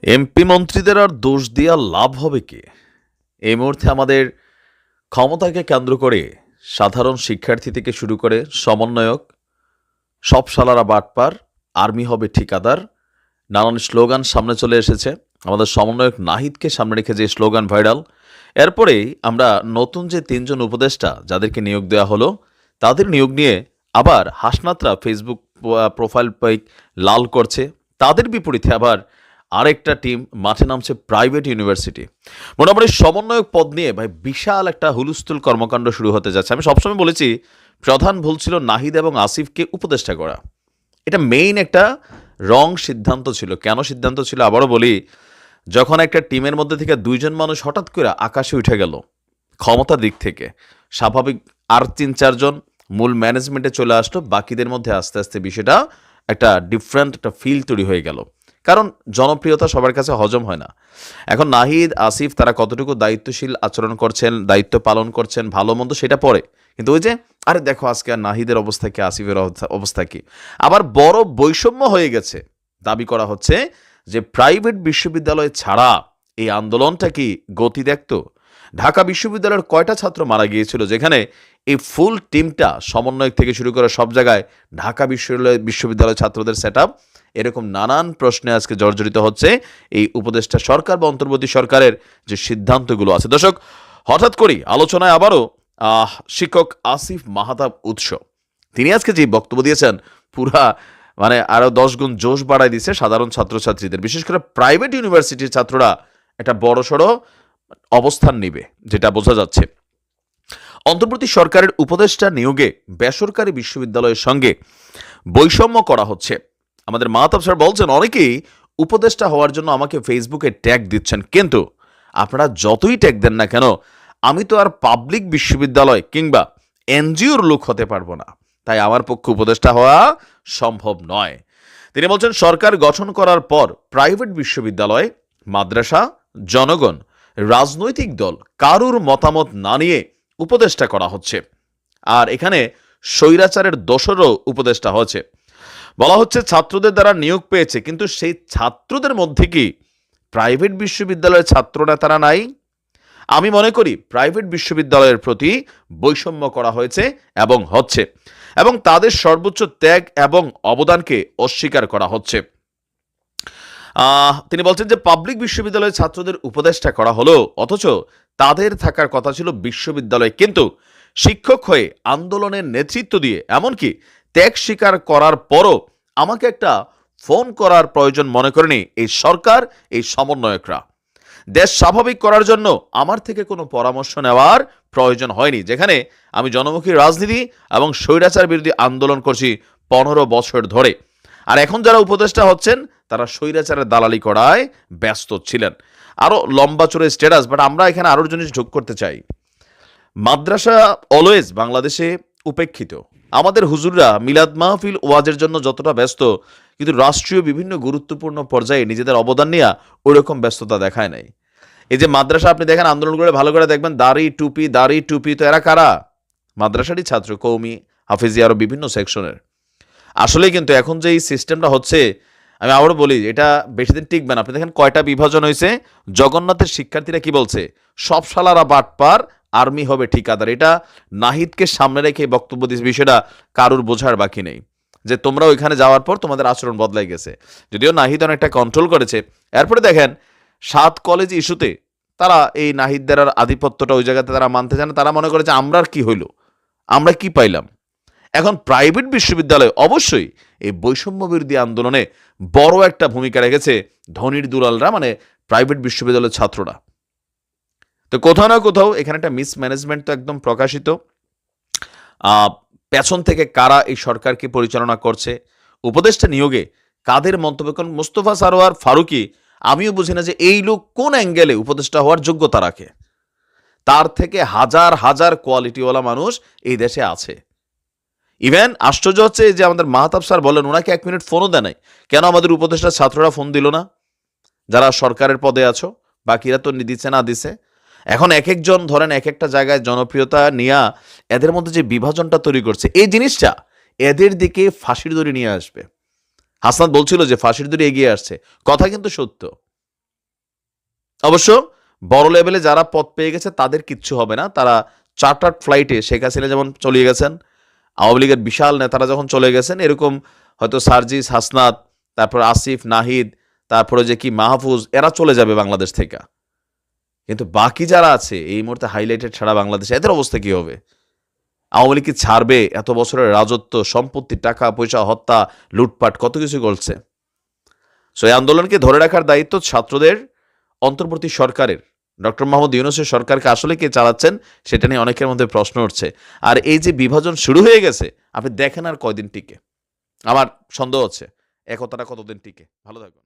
MP মন্ত্রীদের আর দোষ দিয়া লাভ হবে কি? এই মুহূর্তে আমাদের ক্ষমতাকে কেন্দ্র করে সাধারণ শিক্ষার্থী থেকে শুরু করে সমন্বয়ক, সব শালারা বাটপার, আর্মি হবে ঠিকাদার, নানান স্লোগান সামনে চলে এসেছে। আমাদের সমন্বয়ক নাহিদকে সামনে রেখে যে স্লোগান ভাইরাল, এরপরেই আমরা নতুন যে ৩ জন উপদেষ্টা যাদেরকে নিয়োগ দেওয়া হলো, তাদের নিয়োগ নিয়ে আবার হাসনাতরা ফেসবুক প্রোফাইল পাইক লাল করছে। তাদের বিপরীতে আবার আরেকটা টিম মাঠে নামছে প্রাইভেট ইউনিভার্সিটি। মোটামুটি সমন্বয়ক পদ নিয়ে ভাই বিশাল একটা হুলস্থুল কর্মকাণ্ড শুরু হতে যাচ্ছে। আমি সবসময় বলেছি প্রধান ভুল ছিল নাহিদ এবং আসিফকে উপদেষ্টা করা। এটা মেইন একটা রং সিদ্ধান্ত ছিল। কেন সিদ্ধান্ত ছিল আবারও বলি, যখন একটা টিমের মধ্যে থেকে ২ জন মানুষ হঠাৎ করে আকাশে উঠে গেল ক্ষমতার দিক থেকে, স্বাভাবিক আর ৩-৪ জন মূল ম্যানেজমেন্টে চলে আসলো, বাকিদের মধ্যে আস্তে আস্তে বিষয়টা একটা ডিফারেন্ট একটা ফিল তৈরি হয়ে গেল। কারণ জনপ্রিয়তা সবার কাছে হজম হয় না। এখন নাহিদ, আসিফ তারা কতটুকু দায়িত্বশীল আচরণ করছেন, দায়িত্ব পালন করছেন, ভালো মন্দ সেটা পরে, কিন্তু ওই যে আরে দেখো আজকে আর নাহিদের অবস্থা কি, আসিফের অবস্থা কি, আবার বড় বৈষম্য হয়ে গেছে। দাবি করা হচ্ছে যে প্রাইভেট বিশ্ববিদ্যালয় ছাড়া এই আন্দোলনটা কি গতি দেখত? ঢাকা বিশ্ববিদ্যালয়ের কয়টা ছাত্র মারা গিয়েছিল, যেখানে এই ফুল টিমটা সমন্বয়ক থেকে শুরু করে সব জায়গায় ঢাকা বিশ্ববিদ্যালয় ছাত্রদের সেট আপ। এরকম নানান প্রশ্নে আজকে জর্জরিত হচ্ছে এই উপদেষ্টা সরকার বা অন্তর্বর্তী সরকারের যে সিদ্ধান্তগুলো আছে। দর্শক, হঠাৎ করেই আলোচনায় আবারও শিক্ষক আসিফ মাহতাব উৎস, তিনি আজকে যে বক্তব্য দিয়েছেন, পুরা মানে আরো 10 গুণ জোশ বাড়াই দিচ্ছে সাধারণ ছাত্রছাত্রীদের। বিশেষ করে প্রাইভেট ইউনিভার্সিটির ছাত্ররা একটা বড়সড় অবস্থান নিবে, যেটা বোঝা যাচ্ছে। অন্তর্বর্তী সরকারের উপদেষ্টা নিয়োগে বেসরকারি বিশ্ববিদ্যালয়ের সঙ্গে বৈষম্য করা হচ্ছে। আমাদের মাহতাব স্যার বলছেন, অনেকেই উপদেষ্টা হওয়ার জন্য আমাকে ফেসবুকে ট্যাগ দিচ্ছেন, কিন্তু আপনারা যতই ট্যাগ দেন না কেন, আমি তো আর পাবলিক বিশ্ববিদ্যালয় কিংবা এনজিওর লোক হতে পারবো না, তাই আমার পক্ষে উপদেষ্টা হওয়া সম্ভব নয়। তিনি বলছেন, সরকার গঠন করার পর প্রাইভেট বিশ্ববিদ্যালয়, মাদ্রাসা, জনগণ, রাজনৈতিক দল কারুর মতামত না নিয়ে উপদেষ্টা করা হচ্ছে। আর এখানে স্বৈরাচারের দোষরও উপদেষ্টা হচ্ছে। বলা হচ্ছে ছাত্রদের দ্বারা নিয়োগ পেয়েছে, কিন্তু সেই ছাত্রদের মধ্যে কি প্রাইভেট বিশ্ববিদ্যালয়ের ছাত্ররা তারা নাই? আমি মনে করি প্রাইভেট বিশ্ববিদ্যালয়ের প্রতি বৈষম্য করা হয়েছে এবং হচ্ছে, এবং তাদের সর্বোচ্চ ত্যাগ এবং অবদানকে অস্বীকার করা হচ্ছে। তিনি বলছেন যে পাবলিক বিশ্ববিদ্যালয়ের ছাত্রদের উপদেষ্টা করা হলো, অথচ তাদের থাকার কথা ছিল বিশ্ববিদ্যালয়, কিন্তু শিক্ষক হয়ে আন্দোলনের নেতৃত্ব দিয়ে এমনকি ত্যাগ স্বীকার করার পরও আমাকে একটা ফোন করার প্রয়োজন মনে করেনি এই সরকার, এই সমন্বয়করা। দেশ স্বাভাবিক করার জন্য আমার থেকে কোনো পরামর্শ নেওয়ার প্রয়োজন হয়নি, যেখানে আমি জনমুখী রাজনীতি এবং স্বৈরাচার বিরোধী আন্দোলন করছি 15 বছর ধরে। আর এখন যারা উপদেষ্টা হচ্ছেন তারা স্বৈরাচারের দালালি করায় ব্যস্ত ছিলেন। আরও লম্বা চড়ে স্ট্যাটাস, বাট আমরা এখানে আরও জিনিস যোগ করতে চাই। মাদ্রাসা অলওয়েজ বাংলাদেশে উপেক্ষিত। আমাদের হুজুররা মিলাদ মাহফিল ওয়াজের জন্য যতটা ব্যস্ত, কিন্তু রাষ্ট্রীয় বিভিন্ন গুরুত্বপূর্ণ পর্যায়ে নিজেদের অবদান নিয়ে ওই রকম ব্যস্ততা দেখায় নাই। এই যে মাদ্রাসা আপনি দেখেন আন্দোলন করে ভালো করে দেখবেন, দাড়ি টুপি, তো এরা কারা? মাদ্রাসারই ছাত্র, কৌমি, হাফিজি, আরও বিভিন্ন সেকশনের। আসলে কিন্তু এখন যে এই সিস্টেমটা হচ্ছে, আমি আবারও বলি, এটা বেশি দিন টিকবে না। আপনি দেখেন কয়টা বিভাজন হয়েছে। জগন্নাথের শিক্ষার্থীরা কি বলছে? সব শালারা বাটপার, আর্মি হবে ঠিকাদার। এটা নাহিদকে সামনে রেখে বক্তব্য দিচ্ছে। বিষয়টা কারুর বোঝার বাকি নেই যে তোমরা ওইখানে যাওয়ার পর তোমাদের আচরণ বদলাই গেছে। যদিও নাহিদ অনেকটা কন্ট্রোল করেছে। এরপরে দেখেন 7 কলেজ ইস্যুতে তারা এই নাহিদদের আধিপত্যটা ওই জায়গাতে তারা মানতে চায় না। তারা মনে করে যে আমরা আর কি হইল, আমরা কি পাইলাম। এখন প্রাইভেট বিশ্ববিদ্যালয় অবশ্যই এই বৈষম্য বিরোধী আন্দোলনে বড় একটা ভূমিকা রেখেছে ধনির দুলালরা, মানে প্রাইভেট বিশ্ববিদ্যালয়ের ছাত্ররা। তো কোথাও না কোথাও এখানে একটা মিসম্যানেজমেন্ট তো একদম প্রকাশিত। পেছন থেকে কারা এই সরকারকে পরিচালনা করছে, উপদেষ্টা নিয়োগে কাদের মন্তব্য, কারণ মোস্তফা সারোয়ার ফারুকী, আমিও বুঝি না যে এই লোক কোন অ্যাঙ্গেলে উপদেষ্টা হওয়ার যোগ্যতা রাখে। তার থেকে হাজার হাজার কোয়ালিটিওয়ালা মানুষ এই দেশে আছে। ইভেন আশ্চর্য হচ্ছে যে আমাদের মাহতাব স্যার বলেন ওনাকে 1 মিনিট ফোনও দেয় নাই। কেন আমাদের উপদেষ্টা ছাত্ররা ফোন দিল না? যারা সরকারের পদে আছো, বাকিরা তো দিচ্ছে না দিছে। এখন এক একজন ধরেন এক একটা জায়গায় জনপ্রিয়তা নিয়ে এদের মধ্যে যে বিভাজনটা তৈরি করছে, এই জিনিসটা এদের দিকে ফাঁসির দড়ি নিয়ে আসবে। হাসনাত বলছিল যে ফাঁসির দড়ি এগিয়ে আসছে, কথা কিন্তু সত্য। অবশ্য বড় লেভেলে যারা পদ পেয়ে গেছে তাদের কিচ্ছু হবে না, তারা চার্টার্ড ফ্লাইটে শেখ হাসিনা যেমন চলে গেছেন, আওয়ামী লীগের বিশাল নেতারা যখন চলে গেছেন, এরকম হয়তো সার্জিস, হাসনাত, তারপর আসিফ, নাহিদ, তারপরে যে কি মাহফুজ, এরা চলে যাবে বাংলাদেশ থেকে। কিন্তু বাকি যারা আছে এই মুহূর্তে হাইলাইটেড সারা বাংলাদেশে, এদের অবস্থা কি হবে? আওয়ামী লীগ কি ছাড়বে? এত বছরের রাজত্ব, সম্পত্তি, টাকা পয়সা, হত্যা, লুটপাট, কত কিছু করছে। সো এই আন্দোলনকে ধরে রাখার দায়িত্ব ছাত্রদের, অন্তর্বর্তী সরকারের। ডক্টর মোহাম্মদ ইউনূসের সরকারকে আসলে কে চালাচ্ছেন সেটা নিয়ে অনেকের মধ্যে প্রশ্ন উঠছে। আর এই যে বিভাজন শুরু হয়ে গেছে, আপনি দেখেন আর কয়দিন টিকে। আমার সন্দেহ হচ্ছে একতাটা কতদিন টিকে। ভালো থাকুন।